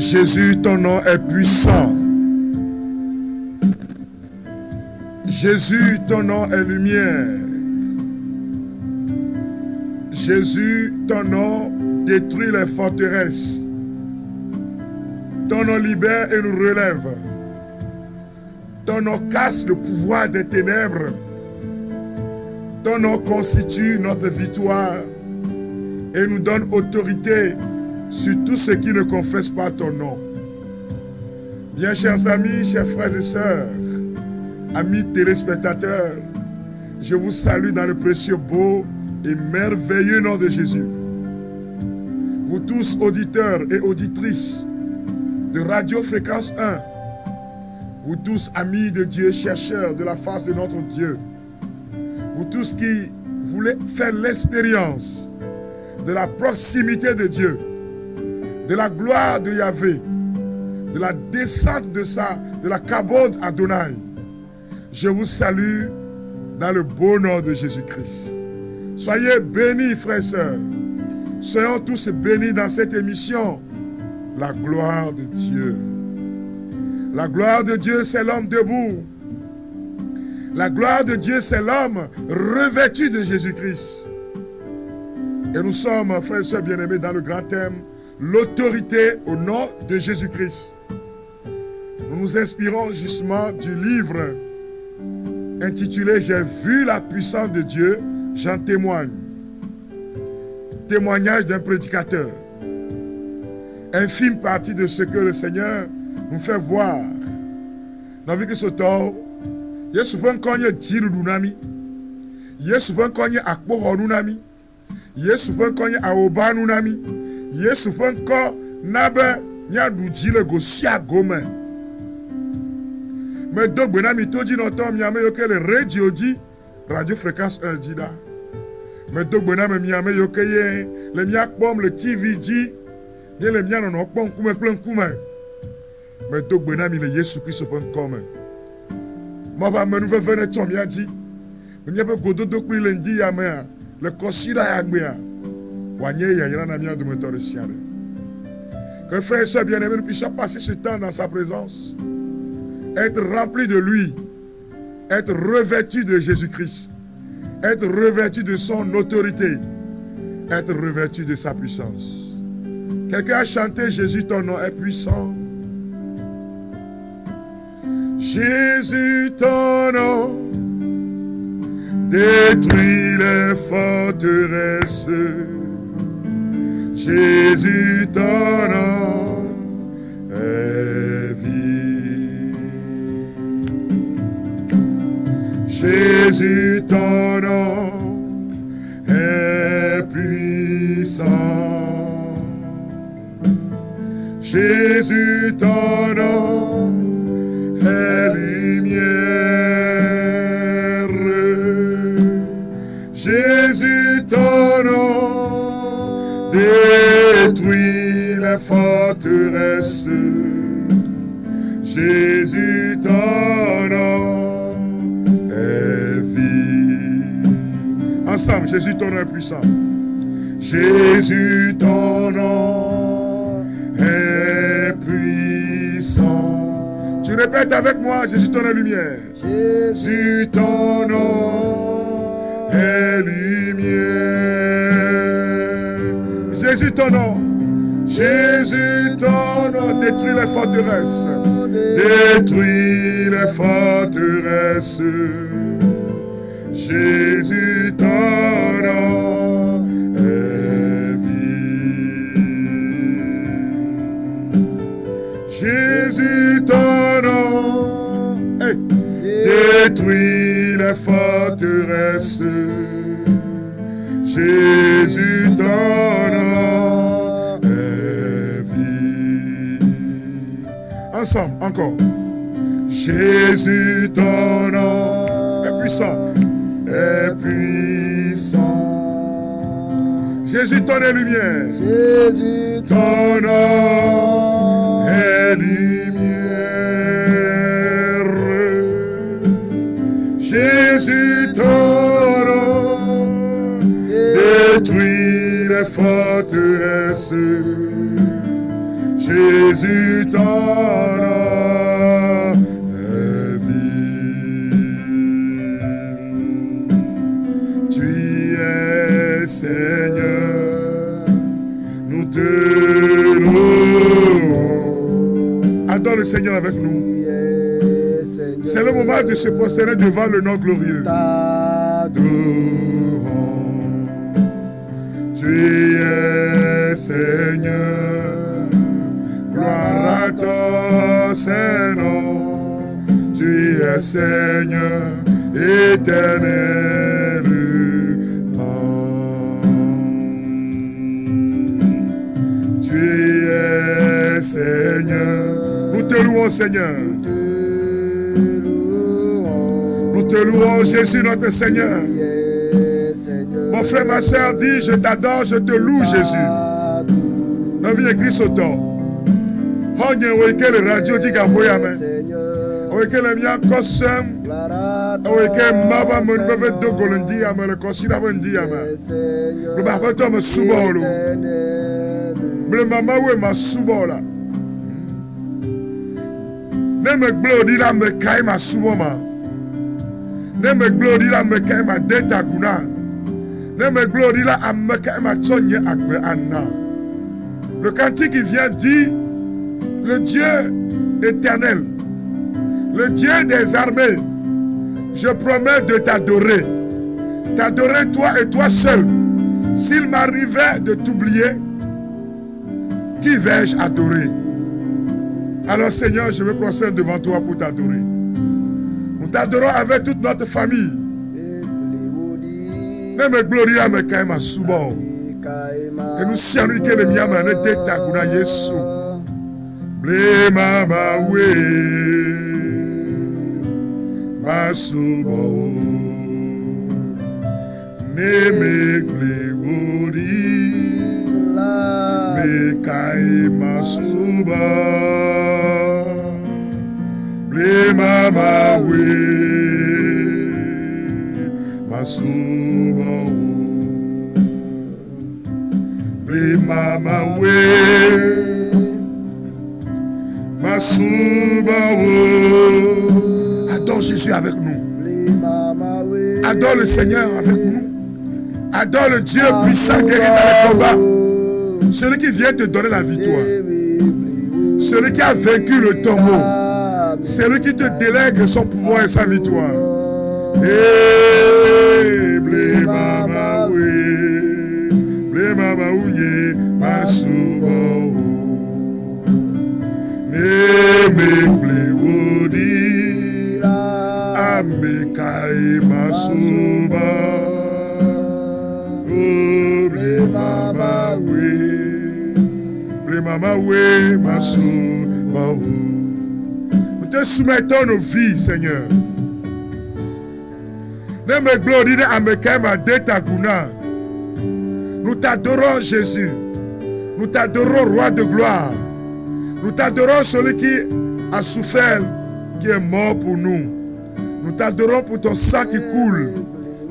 Jésus, ton nom est puissant. Jésus, ton nom est lumière. Jésus, ton nom détruit les forteresses. Ton nom libère et nous relève. Ton nom casse le pouvoir des ténèbres. Ton nom constitue notre victoire et nous donne autorité sur tous ceux qui ne confessent pas ton nom. Bien, chers amis, chers frères et sœurs, amis téléspectateurs, je vous salue dans le précieux, beau et merveilleux nom de Jésus. Vous tous, auditeurs et auditrices de Radio Fréquence 1, vous tous, amis de Dieu, chercheurs de la face de notre Dieu, vous tous qui voulez faire l'expérience de la proximité de Dieu, de la gloire de Yahvé, de la descente de la Kabod Adonai, je vous salue dans le beau nom de Jésus-Christ. Soyez bénis, frères et sœurs. Soyons tous bénis dans cette émission. La gloire de Dieu. La gloire de Dieu, c'est l'homme debout. La gloire de Dieu, c'est l'homme revêtu de Jésus-Christ. Et nous sommes, frères et sœurs bien-aimés, dans le grand thème, l'autorité au nom de Jésus-Christ. Nous nous inspirons justement du livre intitulé « J'ai vu la puissance de Dieu, j'en témoigne ». Témoignage d'un prédicateur. Infime partie de ce que le Seigneur nous fait voir. Dans la vie que ce temps, il y a souvent qu'on y a dit le dunami, il y a souvent qu'on y a akporo nunami, il y a souvent qu'on y a aoba nunami, il y a souvent qu'on nabe n'y a du le gosia gome. Mais donc benami to dit notre miame yo que le radio dit Radio Fréquence 1 dit là. Mais donc benami miame yo que le miak bom le TV dit ye le miano no pon kume plein kume. Mais donc benami le Jésus Christ pon comme. Moi ba me nous venir tom ya dit. Me be godo do kuri lendi ya me le kosira ya gbe ya. Wanye ya yira na mia de me tore siare. Que frères et sœurs bien-aimés, nous puissions passer ce temps dans sa présence. Être rempli de lui, être revêtu de Jésus-Christ, être revêtu de son autorité, être revêtu de sa puissance. Quelqu'un a chanté « Jésus, ton nom est puissant ». Jésus, ton nom détruit les forteresses. Jésus, ton nom est vie. Jésus, ton nom est puissant. Jésus, ton nom est lumière. Jésus, ton nom détruit les forteresses. Jésus, ton nom est vie. Ensemble, Jésus, ton nom est puissant. Jésus, ton nom est puissant. Tu répètes avec moi, Jésus, ton nom est lumière. Jésus, ton nom est lumière. Jésus, ton nom. Jésus, ton nom détruit les forteresses. Détruit les forteresses. Jésus, ton nom est vie. Jésus, ton nom détruit les forteresses. Jésus, ton nom est vie. Ensemble, encore. Jésus, ton nom est puissant. Est puissant. Jésus, ton nom est lumière. Jésus, ton nom est lumière. Jésus, ton nom détruit les forteresses. Jésus, ton nom est vie. Tu es Seigneur, nous te louons. Adore le Seigneur avec nous. C'est le moment de se prosterner devant le nom glorieux. Tu es Seigneur, gloire à ton Saint-Nom. Tu es Seigneur, éternel. Tu es Seigneur, nous te louons Seigneur. Nous te louons Jésus notre Seigneur. Mon frère, ma soeur dit, je t'adore, je te loue Jésus. Dans la vie de Christ au temps. On y a le radio dit qu'à vous amen. On y a le mien kosem. On y a maba mon veuve de Golondi amen. Le considère bondi amen. Le barbeton me soubolo. Le maman ou ma soubola. Ne me glori la me kai ma souboma. Ne me glori la me kai ma deta guna. Ne me glori la me kai ma tchonye akbe anna. Le cantique qui vient dit, le Dieu éternel, le Dieu des armées, je promets de t'adorer. T'adorer toi et toi seul. S'il m'arrivait de t'oublier, qui vais-je adorer? Alors Seigneur, je me prosterne devant toi pour t'adorer. Nous t'adorons avec toute notre famille. Ne me gloria me kaima subo. Et nous sommes que le mien ne détaguna Yesu. Ble mama we masubo. Ne me gloria me kaima suba. Ble mama we masubo. Mama we Masuba. Adore Jésus avec nous. Adore le Seigneur avec nous. Adore le Dieu puissant qui est dans le combat. Celui qui vient te donner la victoire. Celui qui a vaincu le tombeau. Celui qui te délègue son pouvoir et sa victoire. Eh, blé mama we. Mama ouye masuba ne me plewodi amekai masuba ble mama we masuba. Nous te soumettons nos vies, Seigneur. Ne me glorifie amekai ma detaguna. Nous t'adorons Jésus. Nous t'adorons Roi de gloire. Nous t'adorons celui qui a souffert, qui est mort pour nous. Nous t'adorons pour ton sang qui coule,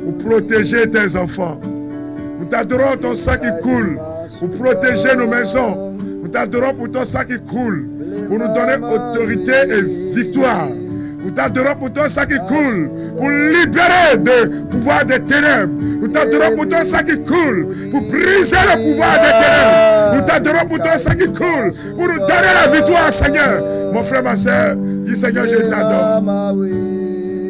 pour protéger tes enfants. Nous t'adorons ton sang qui coule, pour protéger nos maisons. Nous t'adorons pour ton sang qui coule, pour nous donner autorité et victoire. Nous t'adorons pour ton sang qui coule, pour libérer le pouvoir des ténèbres. Nous t'adorons pour ton sang qui coule, pour briser le pouvoir des ténèbres. Nous t'adorons pour ton sang qui coule, pour nous donner la victoire, Seigneur. Mon frère, ma soeur, dis Seigneur, je t'adore.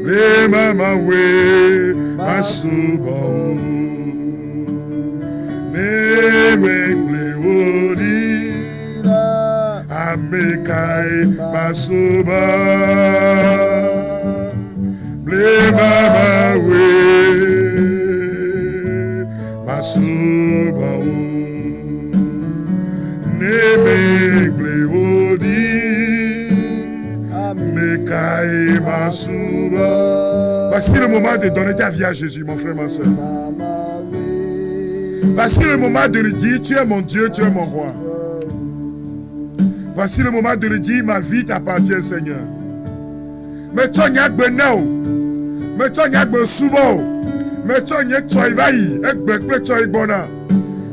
Le mama we masuba ne me plewodi amekai masuba. Le mama we masuba ne me plewodi amekai masuba. Voici le moment de donner ta vie à Jésus, mon frère, ma soeur. Voici le moment de lui dire, tu es mon Dieu, tu es mon roi. Voici le moment de lui dire, ma vie t'appartient, Seigneur. Mais tu n'as pas de mais tu n'as pas de souvent. Mais tu n'as pas de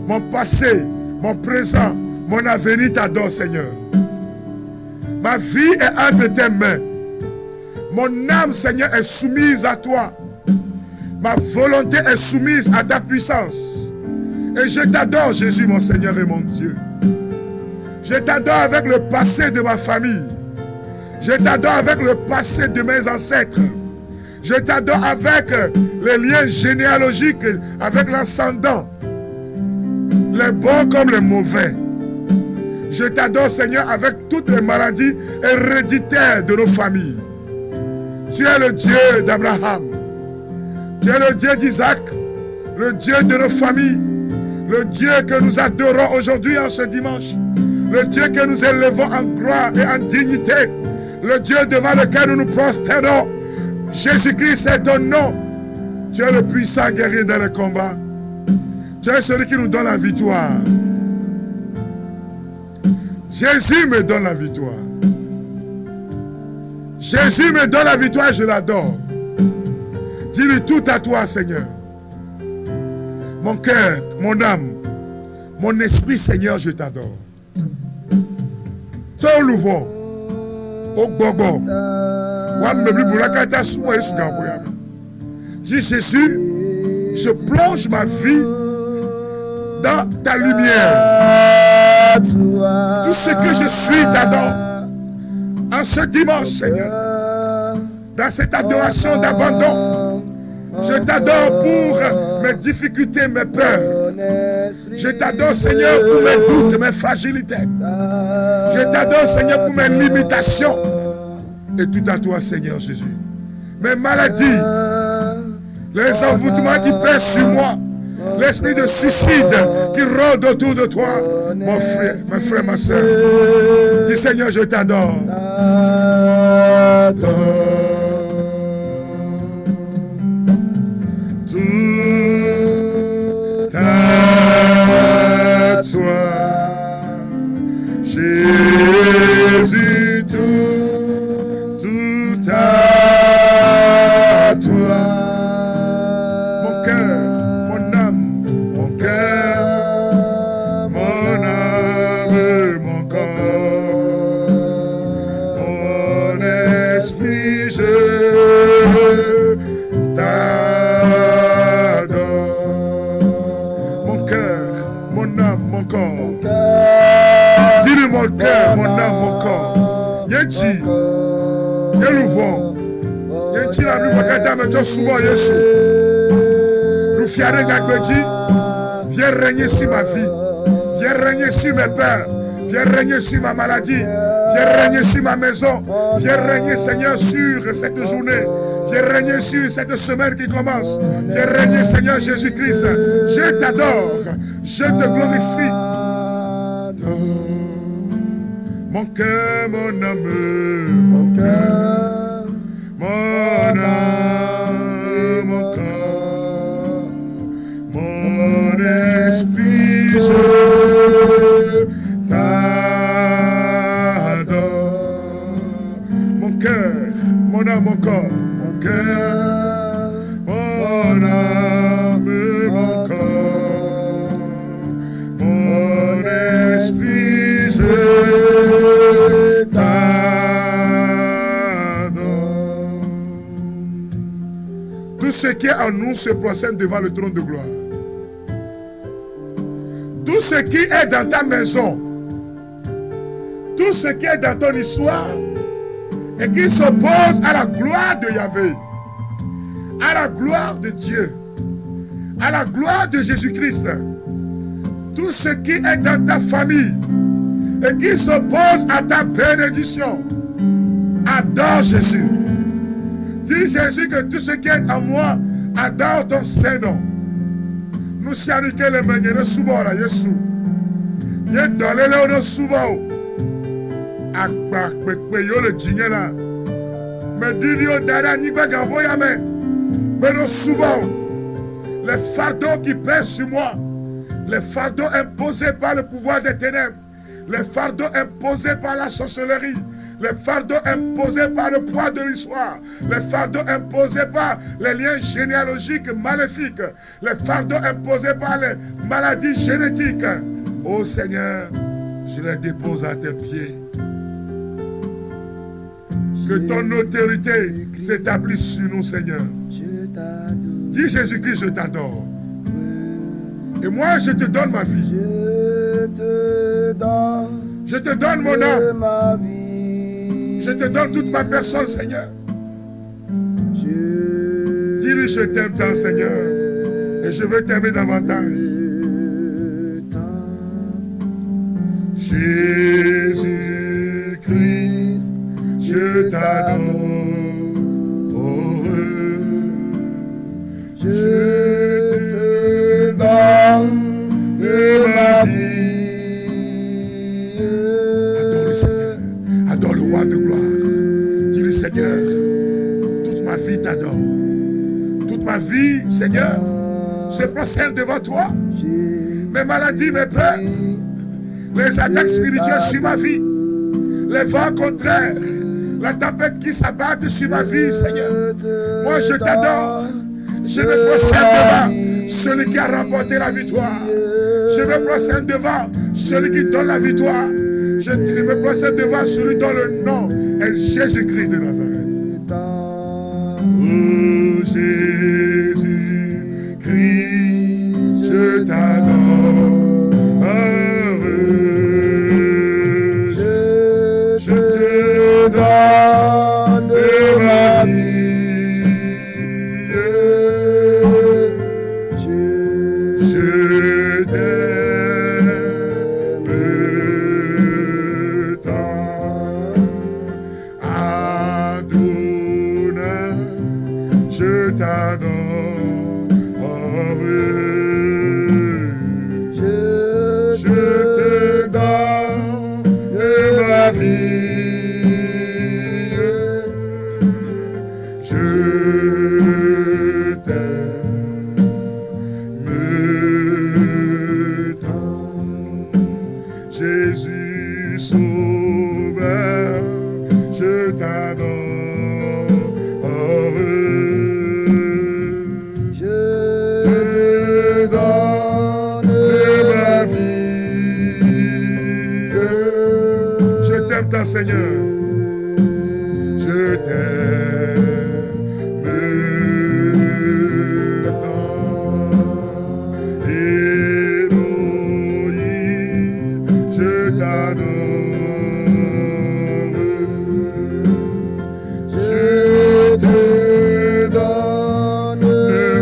mon passé, mon présent, Mon avenir t'adore, Seigneur. Ma vie est entre tes mains. Mon âme, Seigneur, est soumise à toi. Ma volonté est soumise à ta puissance. Et je t'adore, Jésus, mon Seigneur et mon Dieu. Je t'adore avec le passé de ma famille. Je t'adore avec le passé de mes ancêtres. Je t'adore avec les liens généalogiques, avec l'ascendant, les bons comme les mauvais. Je t'adore, Seigneur, avec toutes les maladies héréditaires de nos familles. Tu es le Dieu d'Abraham. Tu es le Dieu d'Isaac, le Dieu de nos familles, le Dieu que nous adorons aujourd'hui en ce dimanche, le Dieu que nous élevons en gloire et en dignité, le Dieu devant lequel nous nous prosternons. Jésus-Christ est ton nom. Tu es le puissant guerrier dans le combat. Tu es celui qui nous donne la victoire. Jésus me donne la victoire. Jésus me donne la victoire, je l'adore. Dis-lui tout à toi, Seigneur. Mon cœur, mon âme, mon esprit, Seigneur, je t'adore. Toluvo, Ogbogo, dis Jésus, je plonge ma vie dans ta lumière. Tout ce que je suis t'adore. En ce dimanche, Seigneur, dans cette adoration d'abandon, je t'adore pour mes difficultés, mes peurs. Je t'adore, Seigneur, pour mes doutes, mes fragilités. Je t'adore, Seigneur, pour mes limitations. Et tout à toi, Seigneur Jésus. Mes maladies, les envoûtements qui pèsent sur moi, l'esprit de suicide qui rôde autour de toi, mon frère, ma frère, ma soeur. Dis, Seigneur, je t'adore. Tout à toi, Jésus, tout à toi. Mon cœur, mon âme, mon cœur, mon âme et mon corps, mon esprit, je t'adore. Mon cœur, mon âme, mon corps. Dis-le mon cœur, mon âme, mon corps. Yeti, Yelouvo, Yeti la vie, Wakata, mais tu souvent Yesu. Nous fiarons Gagbedi, viens régner sur ma vie, viens régner sur mes peurs, viens régner sur ma maladie, viens régner sur ma maison, viens régner, Seigneur, sur cette journée, viens régner sur cette semaine qui commence, viens régner, Seigneur Jésus-Christ. Je t'adore, je te glorifie. Mon cœur, mon âme, mon cœur, mon âme, mon corps, mon esprit, je t'adore. Mon cœur, mon âme, mon corps, mon cœur, mon âme, mon corps, mon esprit, je tout ce qui est en nous se procède devant le trône de gloire. Tout ce qui est dans ta maison, tout ce qui est dans ton histoire et qui s'oppose à la gloire de Yahvé, à la gloire de Dieu, à la gloire de Jésus-Christ, tout ce qui est dans ta famille et qui s'oppose à ta bénédiction, adore Jésus. Dis Jésus que tout ce qui est en moi adore ton Saint-Nom. Nous savons que les mains ne sont pas là, Jésus. Nous sommes là, nous sommes là. Le dîner là. Mais dis-nous, Dada, nous sommes là. Les fardeaux qui pèsent sur moi, les fardeaux imposés par le pouvoir des ténèbres, les fardeaux imposés par la sorcellerie, les fardeaux imposés par le poids de l'histoire, les fardeaux imposés par les liens généalogiques maléfiques, les fardeaux imposés par les maladies génétiques. Oh Seigneur, Je les dépose à tes pieds. Que ton autorité s'établisse sur nous, Seigneur. Dis Jésus-Christ, je t'adore. Et moi, je te donne ma vie. Je te donne mon âme. Je te donne toute ma personne, Seigneur. Dis-lui, je t'aime tant, Seigneur. Et je veux t'aimer davantage. Jésus-Christ, je t'adore. Je te donne ma vie. Adore le Seigneur. Adore le roi de gloire. Dis-le, Seigneur, toute ma vie t'adore. Toute ma vie, Seigneur, se procède devant toi. Mes maladies, mes peurs, les attaques spirituelles sur ma vie, les vents contraires, la tempête qui s'abattent sur ma vie, Seigneur. Moi, je t'adore. Je me procède devant celui qui a remporté la victoire. Je me procède devant celui qui donne la victoire. Je me procède devant celui dont le nom est Jésus-Christ de Nazareth. Oh Jésus-Christ, je t'adore. Je te donne ma vie. Je t'aime tant. Adonai, je t'adore. Je te donne ma vie. Je t'aime tant. Jésus Sauveur, je t'adore. Je te donne ma vie. Je t'aime tant, Seigneur. Je t'aime tant. Elohim, je t'adore. Je te donne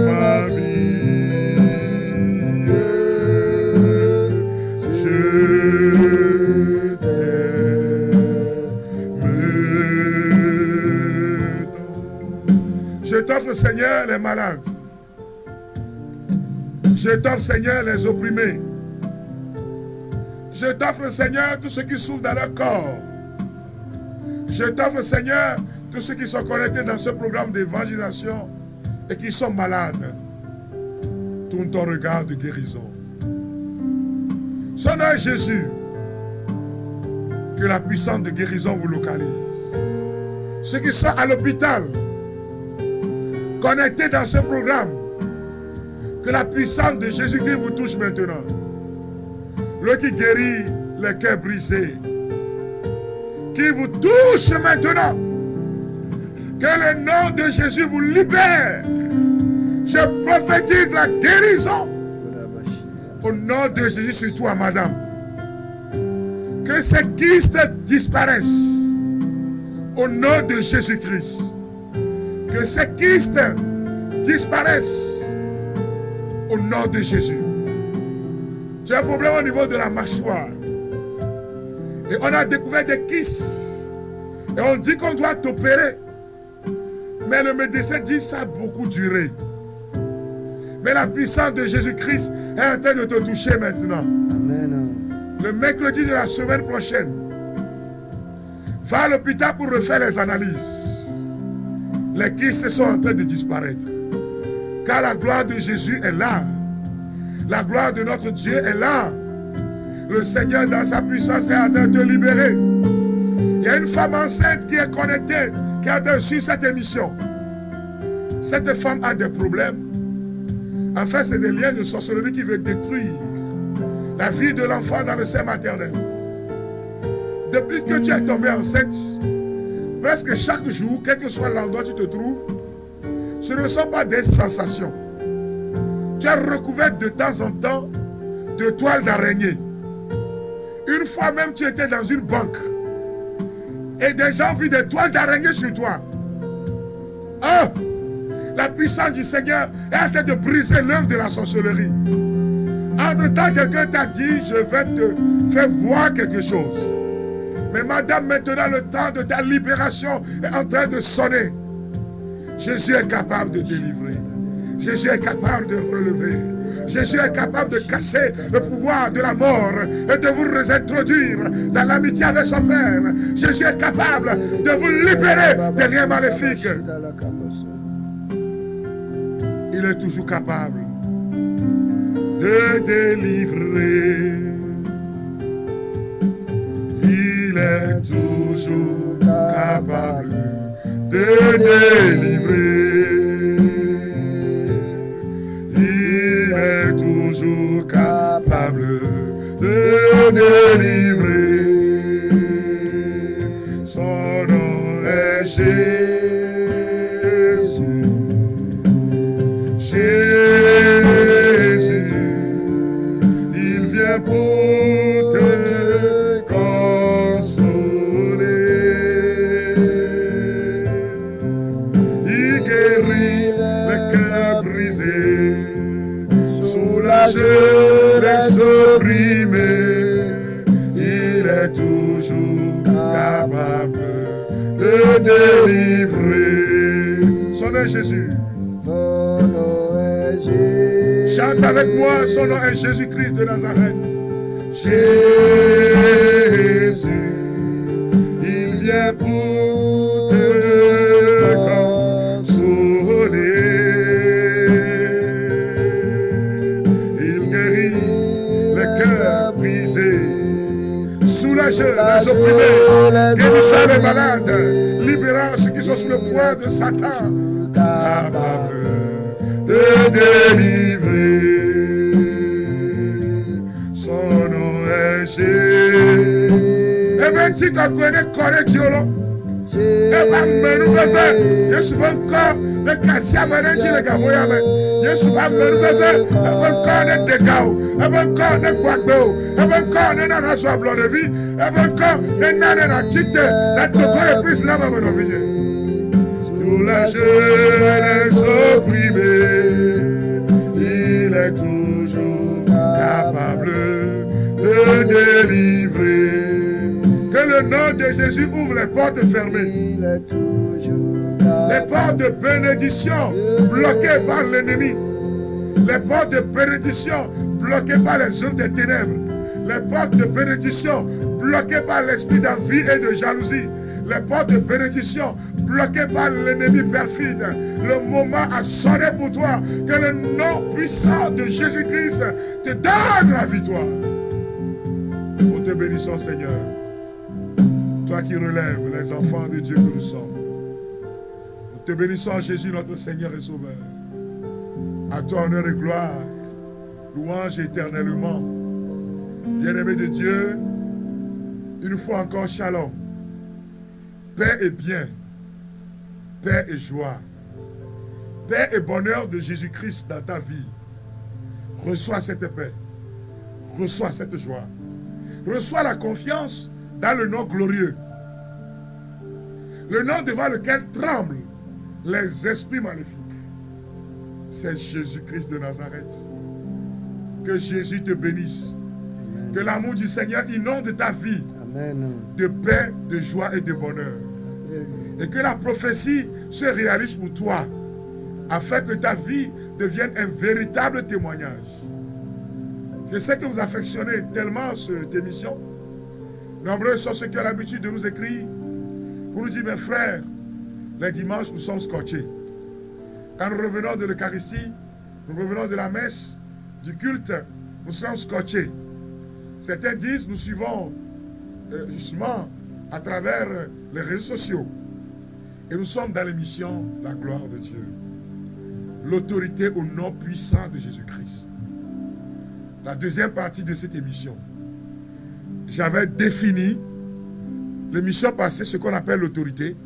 ma vie. Je Je t'offre, Seigneur, les malades. Je t'offre, Seigneur, les opprimés. Je t'offre, Seigneur, tous ceux qui souffrent dans leur corps. Je t'offre, Seigneur, tous ceux qui sont connectés dans ce programme d'évangélisation et qui sont malades. Tourne ton regard de guérison. Son nom est Jésus. Que la puissance de guérison vous localise. Ceux qui sont à l'hôpital, connectés dans ce programme, que la puissance de Jésus-Christ vous touche maintenant. Le qui guérit les cœurs brisés, qui vous touche maintenant. Que le nom de Jésus vous libère. Je prophétise la guérison. Au nom de Jésus sur toi, madame. Que ces kystes disparaissent. Au nom de Jésus-Christ. Que ces kystes disparaissent. Au nom de Jésus. Tu as un problème au niveau de la mâchoire. Et on a découvert des kystes. Et on dit qu'on doit t'opérer. Mais le médecin dit que ça a beaucoup duré. Mais la puissance de Jésus-Christ est en train de te toucher maintenant. Amen. Le mercredi de la semaine prochaine, va à l'hôpital pour refaire les analyses. Les kystes sont en train de disparaître. Car la gloire de Jésus est là. La gloire de notre Dieu est là. Le Seigneur dans sa puissance est en train de te libérer. Il y a une femme enceinte qui est connectée, qui est en train de suivre cette émission. Cette femme a des problèmes. En fait, c'est des liens de sorcellerie qui veulent détruire la vie de l'enfant dans le sein maternel. Depuis que tu es tombé enceinte, presque chaque jour, quel que soit l'endroit où tu te trouves, ce ne sont pas des sensations. Tu es recouvert de temps en temps de toiles d'araignée. Une fois même, tu étais dans une banque et des gens ont vu des toiles d'araignée sur toi. Oh! La puissance du Seigneur est en train de briser l'œuvre de la sorcellerie. Entre-temps, quelqu'un t'a dit, je vais te faire voir quelque chose. Mais madame, maintenant le temps de ta libération est en train de sonner. Jésus est capable de délivrer. Jésus est capable de relever. Jésus est capable de casser le pouvoir de la mort et de vous réintroduire dans l'amitié avec son Père. Jésus est capable de vous libérer des liens maléfiques. Il est toujours capable de délivrer. Il est toujours capable de délivrer. Il est toujours capable de délivrer. Son nom est Jésus. Jésus, il vient pour te consoler. Il guérit le cœur brisé, soulage les opprimés. Il est toujours capable de délivrer. Son nom est Jésus. Chante avec moi, son nom est Jésus-Christ de Nazareth. Jésus, il vient pour te consoler. Il guérit les cœurs brisés, soulage les opprimés, guérissant les malades, libérant ceux qui sont sous le poids de Satan, capable de délivrer. Son nom est Jésus. Et bien si tu connais Corée Diolo, et bien nous faisons, je suis encore le cassia marenji le gaboyame, je suis pas nous faisons, et bien encore le dégao, et bien encore le guagbeo, et bien encore le nanaso blanc de vie, et bien encore le nanana tite, la toko est prise là, ma bonne vie. Soulager les opprimés, il est toujours capable de délivrer. Que le nom de Jésus ouvre les portes fermées, les portes de bénédiction bloquées par l'ennemi, les portes de bénédiction bloquées par les œuvres des ténèbres, les portes de bénédiction bloquées par l'esprit d'envie et de jalousie, les portes de bénédiction bloquées par l'ennemi perfide. Le moment a sonné pour toi. Que le nom puissant de Jésus-Christ te donne la victoire. Nous te bénissons, Seigneur. Toi qui relèves les enfants de Dieu que nous sommes. Nous te bénissons, Jésus, notre Seigneur et Sauveur. À toi honneur et gloire, louange éternellement. Bien-aimé de Dieu, une fois encore, shalom. Paix et bien, paix et joie, paix et bonheur de Jésus-Christ dans ta vie. Reçois cette paix, reçois cette joie, reçois la confiance dans le nom glorieux, le nom devant lequel tremblent les esprits maléfiques. C'est Jésus-Christ de Nazareth. Que Jésus te bénisse. Amen. Que l'amour du Seigneur inonde ta vie. Amen. De paix, de joie et de bonheur. Amen. Et que la prophétie se réalise pour toi, afin que ta vie devienne un véritable témoignage. Je sais que vous affectionnez tellement cette émission. Nombreux sont ceux qui ont l'habitude de nous écrire pour nous dire, mes frères, les dimanches, nous sommes scotchés. Quand nous revenons de l'Eucharistie, nous revenons de la messe, du culte, nous sommes scotchés. Certains disent, nous suivons justement à travers les réseaux sociaux. Et nous sommes dans l'émission La gloire de Dieu. L'autorité au nom puissant de Jésus-Christ. La deuxième partie de cette émission, j'avais défini l'émission passée, ce qu'on appelle l'autorité.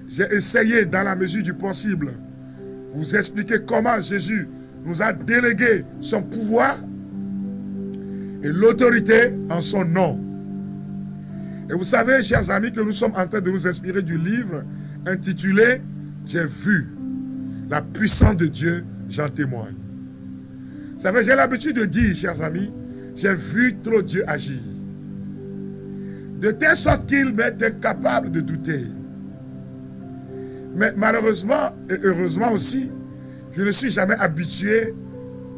J'ai essayé, dans la mesure du possible, vous expliquer comment Jésus nous a délégué son pouvoir et l'autorité en son nom. Et vous savez, chers amis, que nous sommes en train de nous inspirer du livre intitulé « J'ai vu la puissance de Dieu, j'en témoigne ». Vous savez, j'ai l'habitude de dire, chers amis, j'ai vu trop Dieu agir. De telle sorte qu'il m'est incapable de douter. Mais malheureusement et heureusement aussi, je ne suis jamais habitué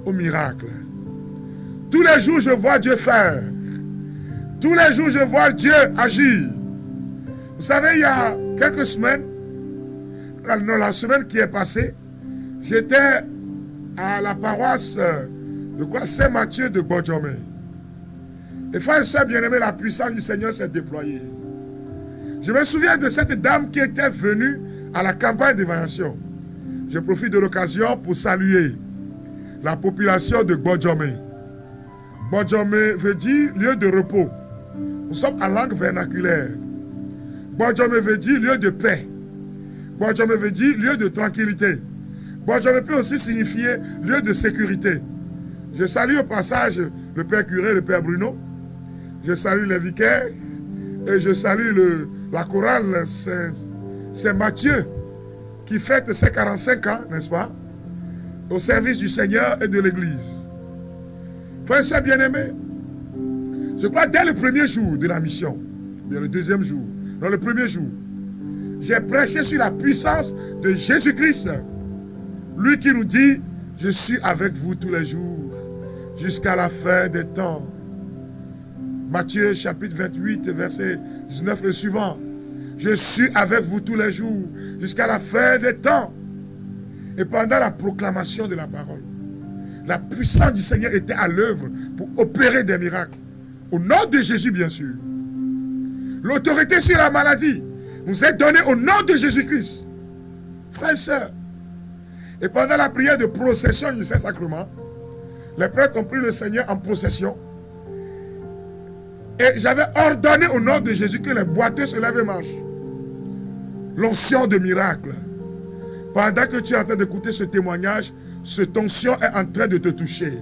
au miracle. Tous les jours, je vois Dieu faire. Tous les jours, je vois Dieu agir. Vous savez, il y a quelques semaines, la semaine qui est passée, j'étais à la paroisse de Saint-Mathieu de Bodjomé. Et frères et sœurs bien-aimés, la puissance du Seigneur s'est déployée. Je me souviens de cette dame qui était venue à la campagne d'évaluation. Je profite de l'occasion pour saluer la population de Bodjomé. Bodjomé veut dire lieu de repos. Nous sommes en langue vernaculaire. Bodjomé veut dire lieu de paix. Bodjomé veut dire lieu de tranquillité. Bodjomé peut aussi signifier lieu de sécurité. Je salue au passage le Père Curé, le Père Bruno. Je salue les vicaires et je salue la chorale Saint-Mathieu qui fête ses 45 ans, n'est-ce pas, au service du Seigneur et de l'Église. Frères et sœurs bien-aimés, je crois dès le premier jour de la mission, bien le deuxième jour, dans le premier jour, j'ai prêché sur la puissance de Jésus-Christ, lui qui nous dit, je suis avec vous tous les jours, jusqu'à la fin des temps. Matthieu chapitre 28, verset 19 et suivant. Je suis avec vous tous les jours, jusqu'à la fin des temps. Et pendant la proclamation de la parole, la puissance du Seigneur était à l'œuvre pour opérer des miracles. Au nom de Jésus, bien sûr. L'autorité sur la maladie nous est donnée au nom de Jésus-Christ. Frères et sœurs. Et pendant la prière de procession du Saint-Sacrement, les prêtres ont pris le Seigneur en procession. Et j'avais ordonné au nom de Jésus que les boiteux se lèvent et marchent. L'onction de miracle. Pendant que tu es en train d'écouter ce témoignage, cette onction est en train de te toucher.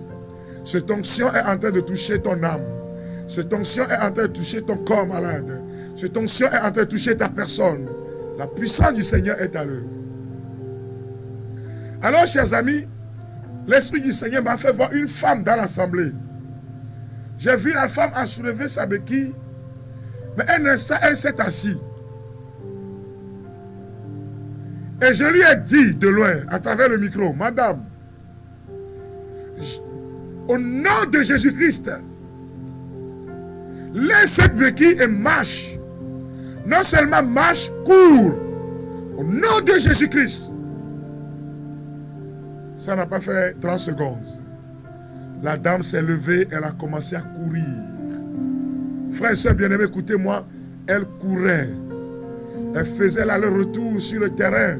Cette onction est en train de toucher ton âme. Cette onction est en train de toucher ton corps malade. Cette onction est en train de toucher ta personne. La puissance du Seigneur est à l'œuvre. Alors, chers amis, l'Esprit du Seigneur m'a fait voir une femme dans l'assemblée. J'ai vu la femme a soulevé sa béquille, mais un instant, elle s'est assise. Et je lui ai dit de loin, à travers le micro, Madame, au nom de Jésus-Christ, laisse cette béquille et marche. Non seulement marche, cours. Au nom de Jésus-Christ. Ça n'a pas fait 30 secondes. La dame s'est levée, elle a commencé à courir. Frères et sœurs bien-aimés, écoutez-moi, elle courait. Elle faisait l'aller-retour sur le terrain.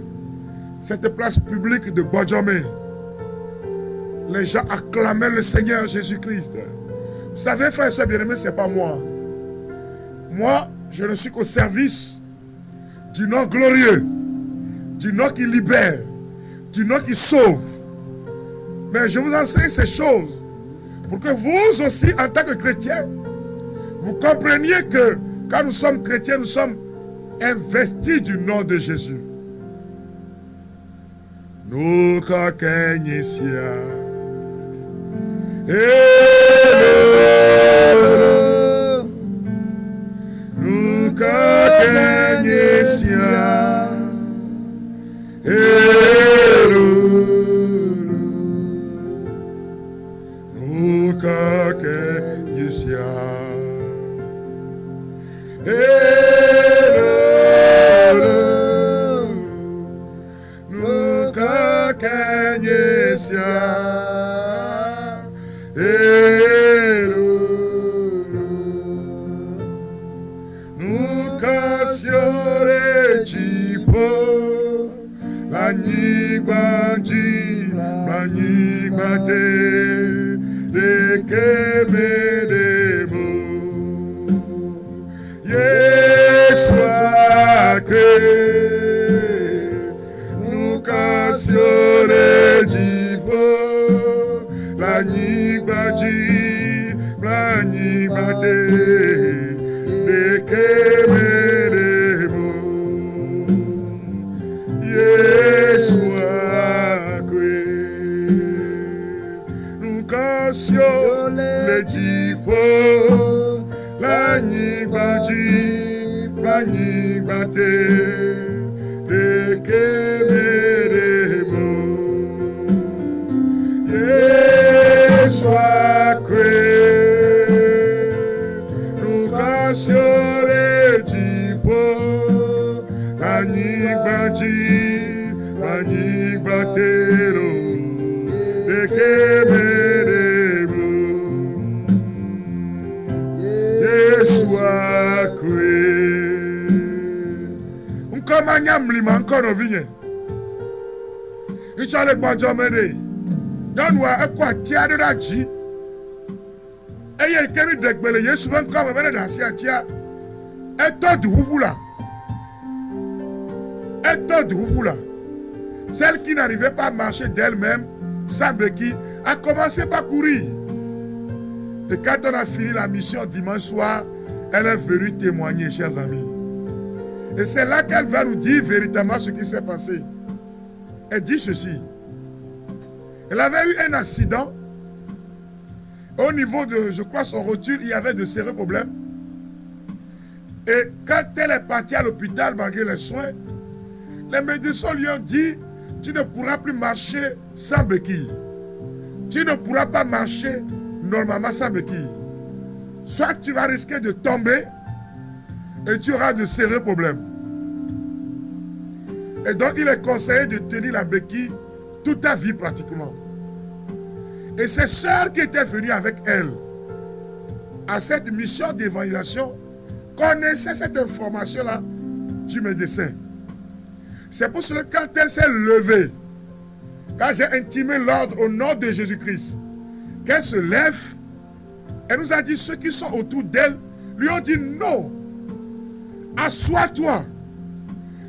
Cette place publique de Bodjomé. Les gens acclamaient le Seigneur Jésus-Christ. Vous savez, frères et sœurs bien-aimés, ce n'est pas moi. Moi, je ne suis qu'au service du nom glorieux, du nom qui libère, du nom qui sauve. Mais je vous enseigne ces choses pour que vous aussi, en tant que chrétiens, vous compreniez que quand nous sommes chrétiens, nous sommes investis du nom de Jésus. Nous kakenyisia. Nous kakenyisia. Yeah. baji Blani bate Nekemeremo Yeswakwe Nukasyo le jipo Blani baji Blani bate Nekemeremo Yeswakwe Nukasyo jipo Blani baji Blani batero Nekemeremo Yeswakwe Nkomanyam lima nkono vinye Ichale gbajomede Yanwa ekwa tiade da ji Eye ikemi degbele Yesu ben kama bene da si atia Eto du wubula Eto du wubula Celle qui n'arrivait pas à marcher d'elle-même sans béquille a commencé par courir. Et quand on a fini la mission dimanche soir, elle est venue témoigner, chers amis. Et c'est là qu'elle va nous dire véritablement ce qui s'est passé. Elle dit ceci. Elle avait eu un accident. Au niveau de, je crois, son rotule, il y avait de sérieux problèmes. Et quand elle est partie à l'hôpital, malgré les soins, les médecins lui ont dit, tu ne pourras plus marcher sans béquille. Tu ne pourras pas marcher normalement sans béquille. Soit tu vas risquer de tomber et tu auras de sérieux problèmes. Et donc il est conseillé de tenir la béquille toute ta vie pratiquement. Et ses sœurs qui étaient venues avec elle à cette mission d'évangélisation connaissaient cette information-là du médecin. C'est pour cela que quand elle s'est levée, quand j'ai intimé l'ordre au nom de Jésus-Christ, qu'elle se lève, elle nous a dit, ceux qui sont autour d'elle lui ont dit non, assois-toi,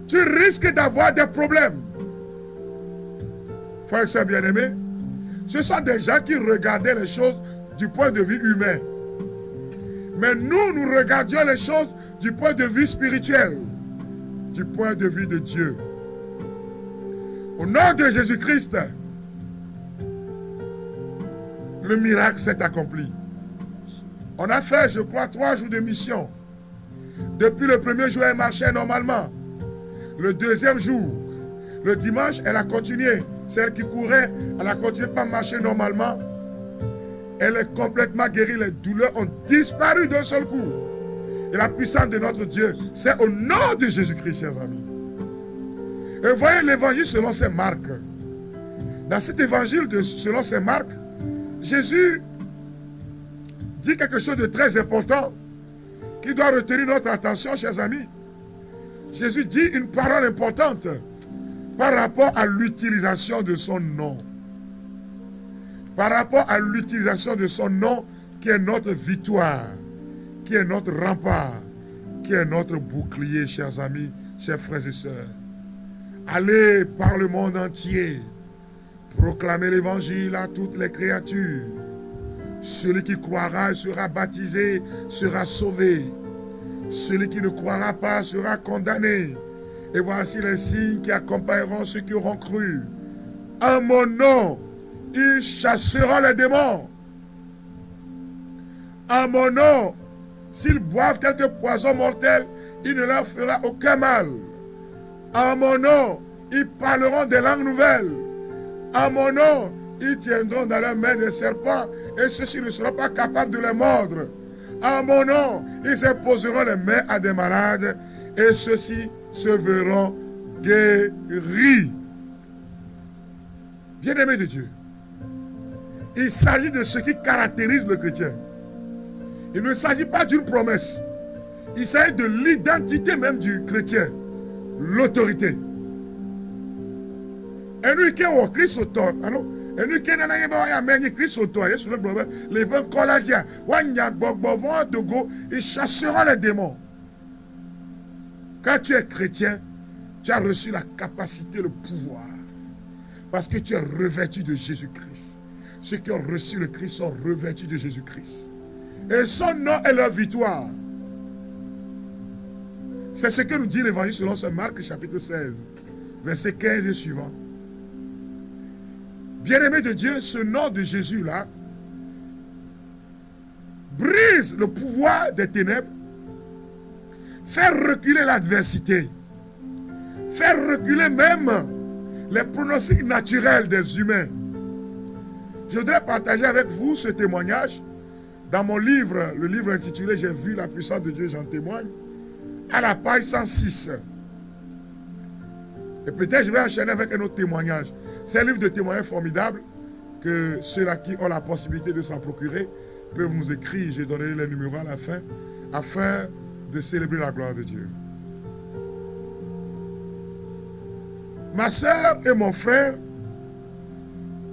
tu risques d'avoir des problèmes. Frères et sœurs bien-aimés, ce sont des gens qui regardaient les choses du point de vue humain. Mais nous, nous regardions les choses du point de vue spirituel, du point de vue de Dieu. Au nom de Jésus-Christ, le miracle s'est accompli. On a fait, je crois, 3 jours de mission. Depuis le premier jour, elle marchait normalement. Le deuxième jour, le dimanche, elle a continué. Celle qui courait, elle a continué par marcher normalement. Elle est complètement guérie. Les douleurs ont disparu d'un seul coup. Et la puissance de notre Dieu, c'est au nom de Jésus-Christ, chers amis. Et voyez l'évangile selon saint Marc. Dans cet évangile selon saint Marc, Jésus dit quelque chose de très important qui doit retenir notre attention, chers amis. Jésus dit une parole importante par rapport à l'utilisation de son nom. Par rapport à l'utilisation de son nom qui est notre victoire, qui est notre rempart, qui est notre bouclier, chers amis, chers frères et sœurs. Allez par le monde entier, proclamer l'évangile à toutes les créatures. Celui qui croira et sera baptisé sera sauvé. Celui qui ne croira pas sera condamné. Et voici les signes qui accompagneront ceux qui auront cru. En mon nom, ils chasseront les démons. En mon nom, s'ils boivent quelque poison mortel, il ne leur fera aucun mal. En mon nom, ils parleront des langues nouvelles. En mon nom, ils tiendront dans leurs mains des serpents et ceux-ci ne seront pas capables de les mordre. En mon nom, ils imposeront les mains à des malades et ceux-ci se verront guéris. Bien-aimés de Dieu, il s'agit de ce qui caractérise le chrétien. Il ne s'agit pas d'une promesse. Il s'agit de l'identité même du chrétien. L'autorité. Et nous qui avons Christ auto, alors, et nous qui avons Christ auto, les bons colladiens, ils chasseront les démons. Quand tu es chrétien, tu as reçu la capacité, le pouvoir, parce que tu es revêtu de Jésus-Christ. ceux qui ont reçu le Christ sont revêtus de Jésus-Christ. Et son nom est leur victoire. C'est ce que nous dit l'évangile selon saint Marc chapitre 16, verset 15 et suivant. Bien-aimé de Dieu, ce nom de Jésus-là brise le pouvoir des ténèbres, fait reculer l'adversité, fait reculer même les pronostics naturels des humains. Je voudrais partager avec vous ce témoignage dans mon livre, le livre intitulé « J'ai vu la puissance de Dieu, j'en témoigne », à la page 106. Et peut-être je vais enchaîner avec un autre témoignage. C'est un livre de témoignages formidable que ceux-là qui ont la possibilité de s'en procurer peuvent nous écrire. J'ai donné les numéros à la fin afin de célébrer la gloire de Dieu. Ma soeur et mon frère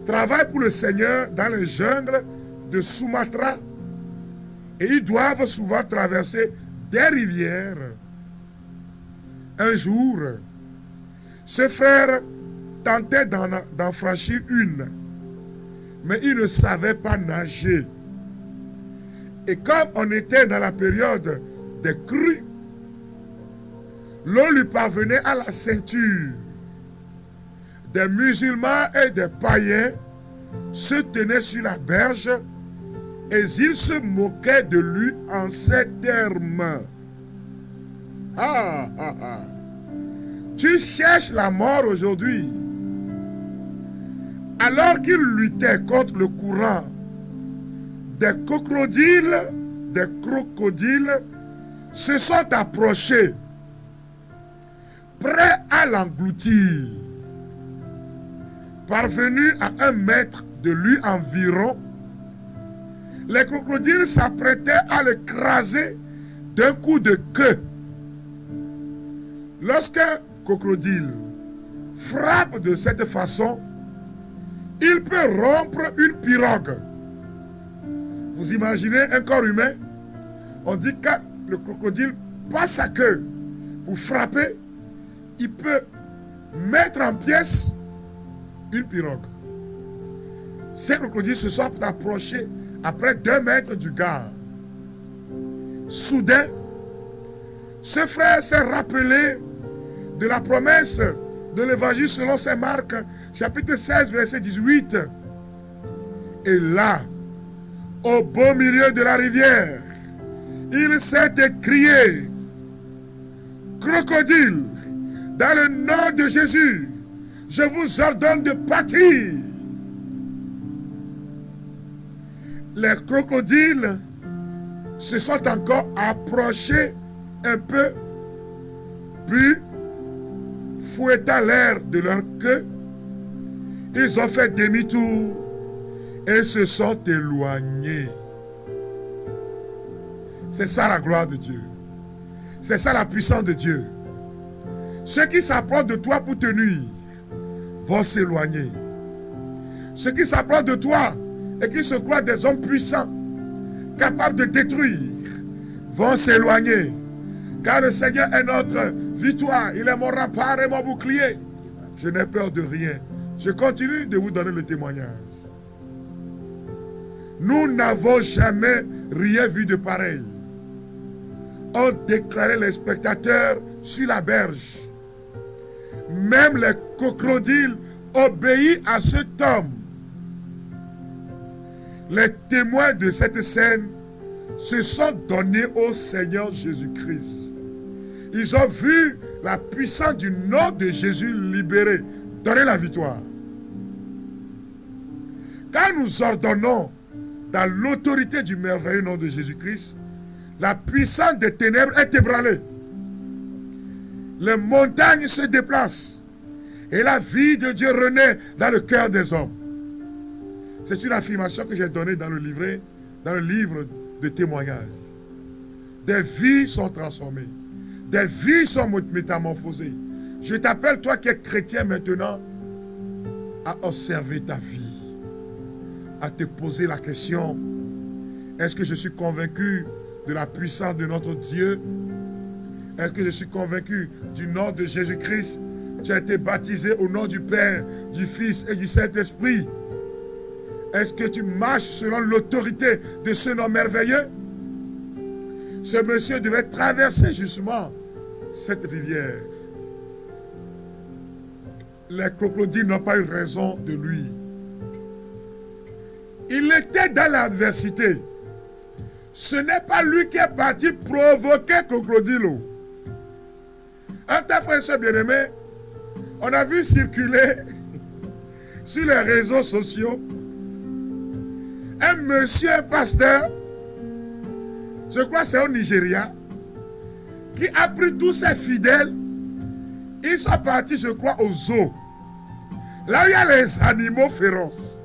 travaillent pour le Seigneur dans les jungles de Sumatra et ils doivent souvent traverser des rivières. Un jour, ce frère tentait d'en franchir une, mais il ne savait pas nager. Et comme on était dans la période des crues, l'eau lui parvenait à la ceinture. Des musulmans et des païens se tenaient sur la berge et ils se moquaient de lui en ces termes. Ah, ah, ah. Tu cherches la mort aujourd'hui. Alors qu'il luttait contre le courant, des crocodiles se sont approchés, prêts à l'engloutir. Parvenus à 1 mètre de lui environ, les crocodiles s'apprêtaient à l'écraser d'un coup de queue. Lorsqu'un crocodile frappe de cette façon, il peut rompre une pirogue. Vous imaginez un corps humain? On dit que le crocodile passe sa queue pour frapper, il peut mettre en pièces une pirogue. Ces crocodiles se sont approchés à près d'1 mètre du gars. Soudain, ce frère s'est rappelé de la promesse de l'évangile selon saint Marc, chapitre 16, verset 18. Et là, au beau milieu de la rivière, il s'est écrié: crocodile, dans le nom de Jésus, je vous ordonne de partir. Les crocodiles se sont encore approchés un peu, puis, fouettant l'air de leur queue, ils ont fait demi-tour et se sont éloignés. C'est ça la gloire de Dieu. C'est ça la puissance de Dieu. Ceux qui s'approchent de toi pour te nuire vont s'éloigner. Ceux qui s'approchent de toi et qui se croient des hommes puissants, capables de détruire, vont s'éloigner. Car le Seigneur est notre victoire. Il est mon rempart et mon bouclier. Je n'ai peur de rien. Je continue de vous donner le témoignage. Nous n'avons jamais rien vu de pareil. Ont déclaré les spectateurs sur la berge. Même les crocodiles obéissent à cet homme. Les témoins de cette scène se sont donnés au Seigneur Jésus-Christ. Ils ont vu la puissance du nom de Jésus libéré, donner la victoire. Quand nous ordonnons dans l'autorité du merveilleux nom de Jésus-Christ, la puissance des ténèbres est ébranlée. Les montagnes se déplacent et la vie de Dieu renaît dans le cœur des hommes. C'est une affirmation que j'ai donnée dans le livre de témoignages. Des vies sont transformées. Des vies sont métamorphosées. Je t'appelle, toi qui es chrétien maintenant, à observer ta vie. À te poser la question: est-ce que je suis convaincu de la puissance de notre Dieu? Est-ce que je suis convaincu du nom de Jésus-Christ? Tu as été baptisé au nom du Père, du Fils et du Saint-Esprit. Est-ce que tu marches selon l'autorité de ce nom merveilleux? Ce monsieur devait traverser justement cette rivière. Les crocodiles n'ont pas eu raison de lui. Il était dans l'adversité. Ce n'est pas lui qui est parti provoquer crocodile. Un tas, frère et soeur bien-aimé, on a vu circuler sur les réseaux sociaux un monsieur, un pasteur, je crois que c'est au Nigeria, qui a pris tous ses fidèles. Ils sont partis, je crois, au zoo. Là où il y a les animaux féroces.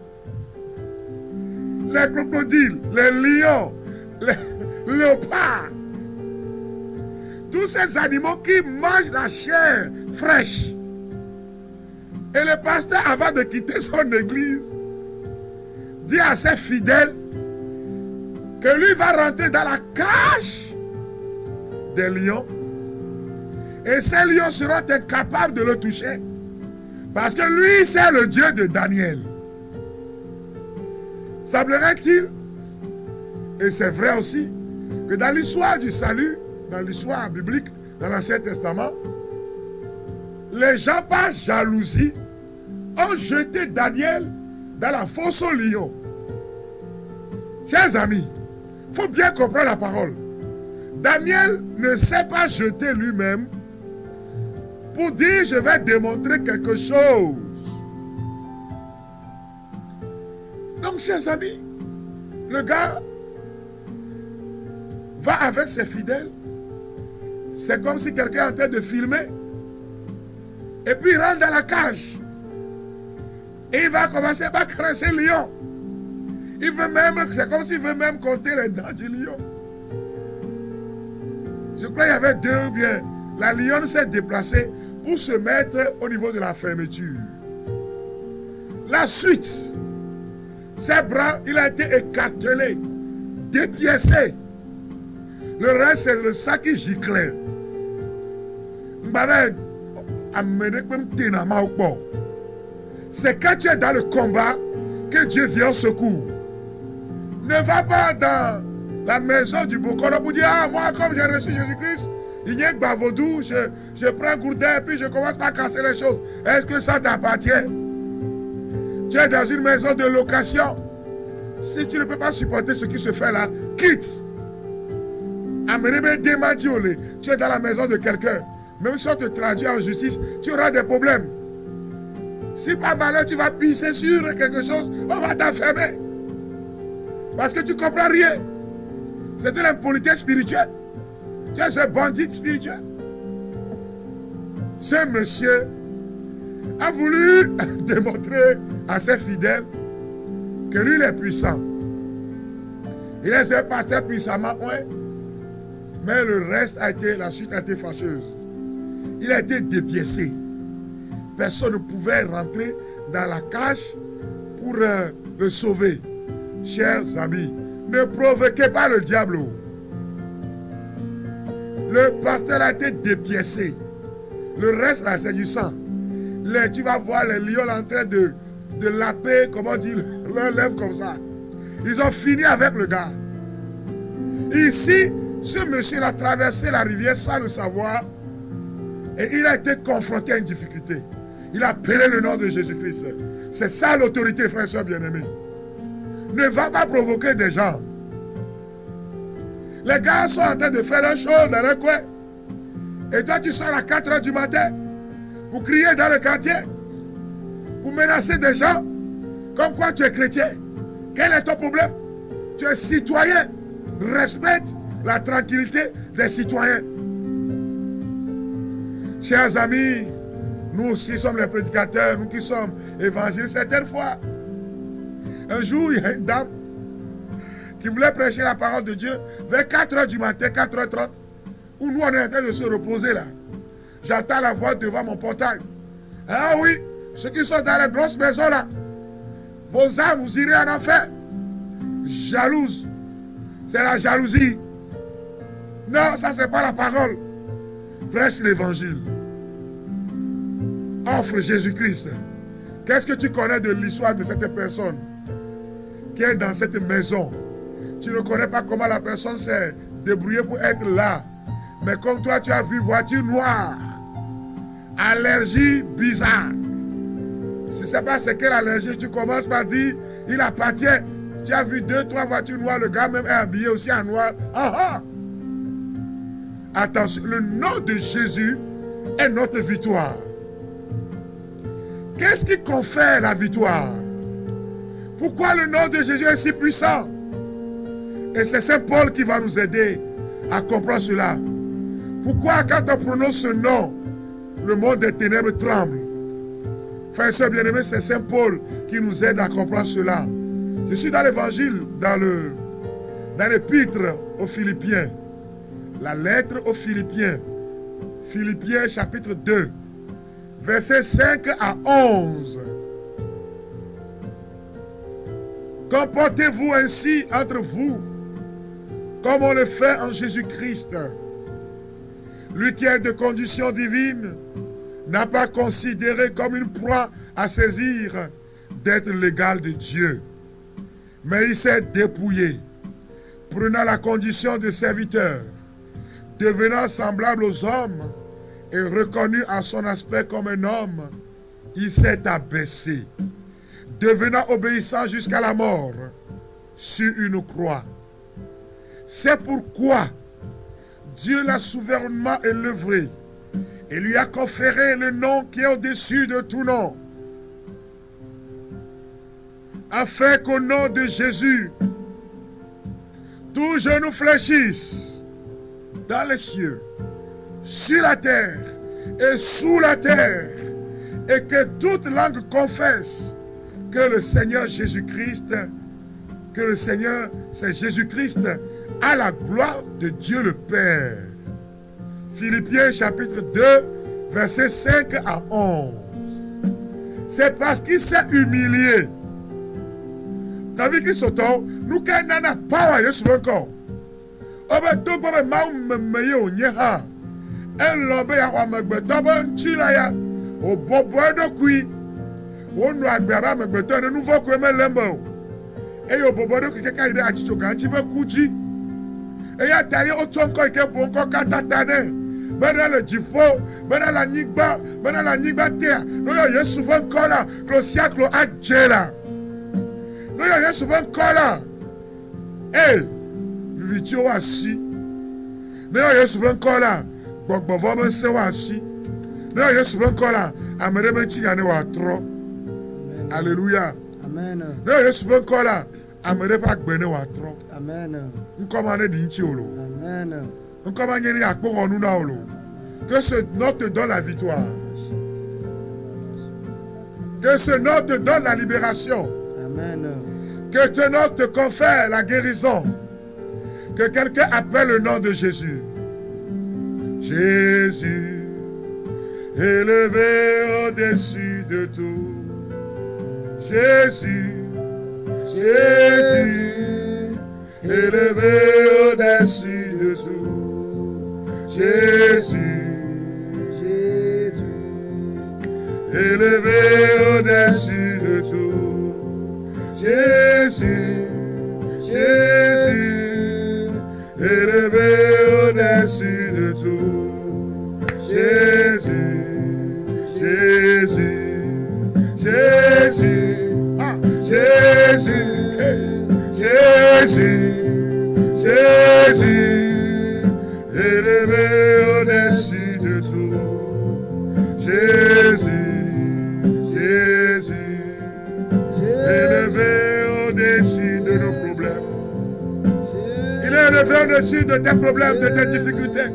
Les crocodiles, les lions, les léopards. Tous ces animaux qui mangent la chair fraîche. Et le pasteur, avant de quitter son église, dit à ses fidèles que lui va rentrer dans la cage des lions. Et ces lions seront incapables de le toucher. Parce que lui, c'est le Dieu de Daniel. Semblerait-il, et c'est vrai aussi, que dans l'histoire du salut, dans l'histoire biblique, dans l'Ancien Testament, les gens par jalousie ont jeté Daniel dans la fosse aux lions. Chers amis, il faut bien comprendre la parole. Daniel ne s'est pas jeté lui-même pour dire je vais démontrer quelque chose. Donc, chers amis, le gars va avec ses fidèles. C'est comme si quelqu'un est en train de filmer. Et puis il rentre dans la cage. Et il va commencer par caresser le lion. Il veut même, c'est comme s'il veut même compter les dents du lion. Je crois qu'il y avait deux ou bien. La lionne s'est déplacée pour se mettre au niveau de la fermeture. La suite, ses bras, il a été écartelé, dépiécé. Le reste, c'est le sang qui giclait. C'est quand tu es dans le combat que Dieu vient au secours. Ne va pas dans la maison du Bokoro pour dire ah, moi, comme j'ai reçu Jésus-Christ, il n'y a que Bavodou, je prends un coup d'air puis je commence par casser les choses. Est-ce que ça t'appartient? Tu es dans une maison de location. Si tu ne peux pas supporter ce qui se fait là, quitte. Tu es dans la maison de quelqu'un. Même si on te traduit en justice, tu auras des problèmes. Si par malheur tu vas pisser sur quelque chose, on va t'enfermer. Parce que tu ne comprends rien. C'est de l'impolitesse spirituelle. Tu es un bandit spirituel. Ce monsieur a voulu démontrer à ses fidèles que lui il est puissant. Il est un pasteur puissamment, ouais. Mais le reste a été, la suite a été fâcheuse. Il a été dépiécé. Personne ne pouvait rentrer dans la cage pour le sauver. Chers amis, ne provoquez pas le diable. Le pasteur a été dépiécé. Le reste là, c'est du sang. Tu vas voir les lions en train de laper, comment dire, leurs lèvres comme ça. Ils ont fini avec le gars. Ici, ce monsieur a traversé la rivière sans le savoir et il a été confronté à une difficulté. Il a appelé le nom de Jésus-Christ. C'est ça l'autorité, frères et sœurs bien-aimés. Ne va pas provoquer des gens. Les gars sont en train de faire un show dans le coin. Et toi, tu sors à 4 h du matin pour crier dans le quartier, pour menacer des gens, comme quoi tu es chrétien. Quel est ton problème? Tu es citoyen. Respecte la tranquillité des citoyens. Chers amis, nous aussi sommes les prédicateurs, nous qui sommes évangélistes. Certaines fois, un jour, il y a une dame qui voulait prêcher la parole de Dieu vers 4 h du matin, 4 h 30, où nous on est en train de se reposer là. J'entends la voix devant mon portail. Ah oui, ceux qui sont dans les grosses maisons là, vos âmes, vous irez en enfer. Jalouse. C'est la jalousie. Non, ça c'est pas la parole. Prêche l'évangile. Offre Jésus-Christ. Qu'est-ce que tu connais de l'histoire de cette personne? qui est dans cette maison. Tu ne connais pas comment la personne s'est débrouillée pour être là. Mais comme toi, tu as vu voiture noire, allergie bizarre. Si ce n'est pas c'est quelle allergie, tu commences par dire, il appartient. Tu as vu 2, 3 voitures noires, le gars même est habillé aussi en noir. Ah ah! Attention, le nom de Jésus est notre victoire. Qu'est-ce qui confère la victoire? Pourquoi le nom de Jésus est si puissant? Et c'est Saint Paul qui va nous aider à comprendre cela. Pourquoi quand on prononce ce nom, le monde des ténèbres tremble? Frères et sœurs bien-aimés, c'est Saint Paul qui nous aide à comprendre cela. Je suis dans l'évangile, dans l'épître aux Philippiens. La lettre aux Philippiens. Philippiens chapitre 2. Versets 5 à 11. Comportez-vous ainsi entre vous, comme on le fait en Jésus-Christ. Lui qui est de condition divine, n'a pas considéré comme une proie à saisir d'être l'égal de Dieu. Mais il s'est dépouillé, prenant la condition de serviteur, devenant semblable aux hommes et reconnu à son aspect comme un homme, il s'est abaissé, devenant obéissant jusqu'à la mort sur une croix. C'est pourquoi Dieu l'a souverainement élevé et lui a conféré le nom qui est au-dessus de tout nom, afin qu'au nom de Jésus, tout genou fléchisse dans les cieux, sur la terre et sous la terre, et que toute langue confesse que le Seigneur Jésus-Christ, que le Seigneur, c'est Jésus-Christ, a la gloire de Dieu le Père. Philippiens chapitre 2, versets 5 à 11. C'est parce qu'il s'est humilié. T'as vu qu'il s'auto, nous quand on n'a pas à Yesu encore. On va tout pour me maoumer au nyeha. Un lombe ya wa magbeto bon chila ya. Au bobo de kui. On nous a gaba magbeto ne nous faut que me lembo. Et au bobo de kui keka ide achicho kanchi be kuchi. Et ya taye o tonko ike bonko katatane. Bena le jifo, bena la nigba terre. Nous y a souvent encore là, que le siècle a djela. Nous y a souvent encore là. Eh, vivitio assis. Nous y a souvent encore là. Gbogbo vome se wa assis. Nous y a souvent encore là. Amere menti yane wa tro. Alléluia. Amen. Nous y a souvent encore là. Amere pa gbene wa tro. Amen. Nkomane di nchi olo. Amen. Que ce nom te donne la victoire. Que ce nom te donne la libération. Amen. Que ce nom te confère la guérison. Que quelqu'un appelle le nom de Jésus. Jésus, élevé au-dessus de tout. Jésus, Jésus, élevé au-dessus de tout. Jésus, Jésus, élevé au-dessus de tout. Jésus, Jésus, élevé au-dessus de tout. Jésus, Jésus, Jésus, ah, Jésus, Jésus, Jésus. Élevé au-dessus de tout. Jésus, Jésus, élevé au-dessus de nos problèmes. Il est élevé au-dessus de tes problèmes, de tes difficultés.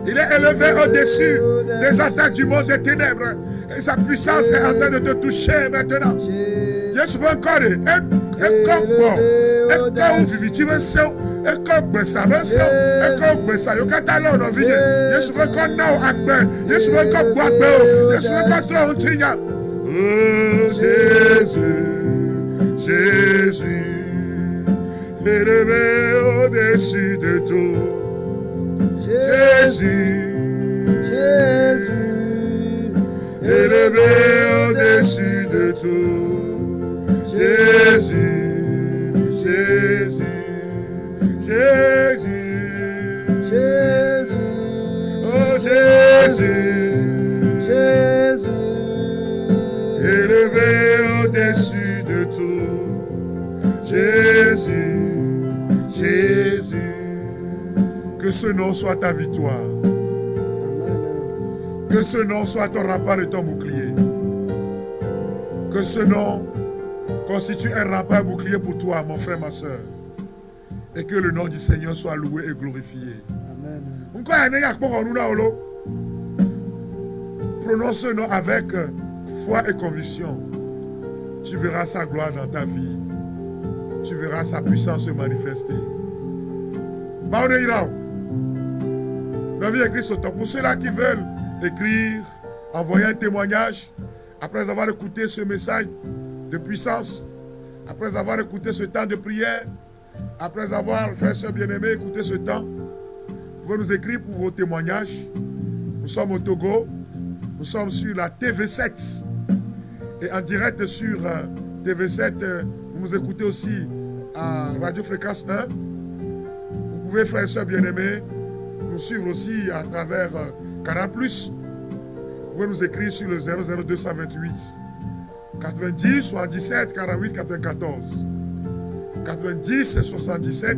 Il est élevé au-dessus des attaques du monde des ténèbres. Et sa puissance est en train de te toucher maintenant. Yesu ben kore, e viviti ben seu, e ko gbesa ben seu, e ko gbesa yo kata lo no viye. Yesu ben ko na o agbe, Yesu ben ko gbo agbe o, Yesu ben ko tro untinya. Oh Jésus, Jésus, élevé au-dessus de tout. Jésus, Jésus, élevé au-dessus de tout. Jésus, Jésus, Jésus, Jésus, oh Jésus, Jésus, élevé au-dessus de tout. Jésus, Jésus, que ce nom soit ta victoire. Que ce nom soit ton rempart et ton bouclier. Que ce nom constitue un rempart et bouclier pour toi, mon frère, ma soeur. Et que le nom du Seigneur soit loué et glorifié. Amen. Prononce ce nom avec foi et conviction. Tu verras sa gloire dans ta vie. Tu verras sa puissance se manifester. Pour ceux-là qui veulent écrire, envoyer un témoignage, après avoir écouté ce message de puissance, après avoir écouté ce temps de prière, après avoir, frère, soeur bien-aimé, écouté ce temps, vous pouvez nous écrire pour vos témoignages. Nous sommes au Togo, nous sommes sur la TV7 et en direct sur TV7, vous nous écoutez aussi à Radio Fréquence 1. Vous pouvez, frères et sœurs bien-aimés, nous suivre aussi à travers Canal+. Vous pouvez nous écrire sur le 00228 90 77 48 94. 90 77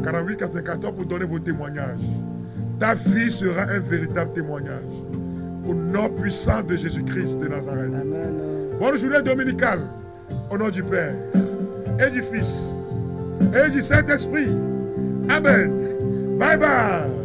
48 94 pour donner vos témoignages. Ta vie sera un véritable témoignage. Au nom puissant de Jésus-Christ de Nazareth. Amen. Bonne journée dominicale. Au nom du Père et du Fils et du Saint-Esprit. Amen. Bye bye.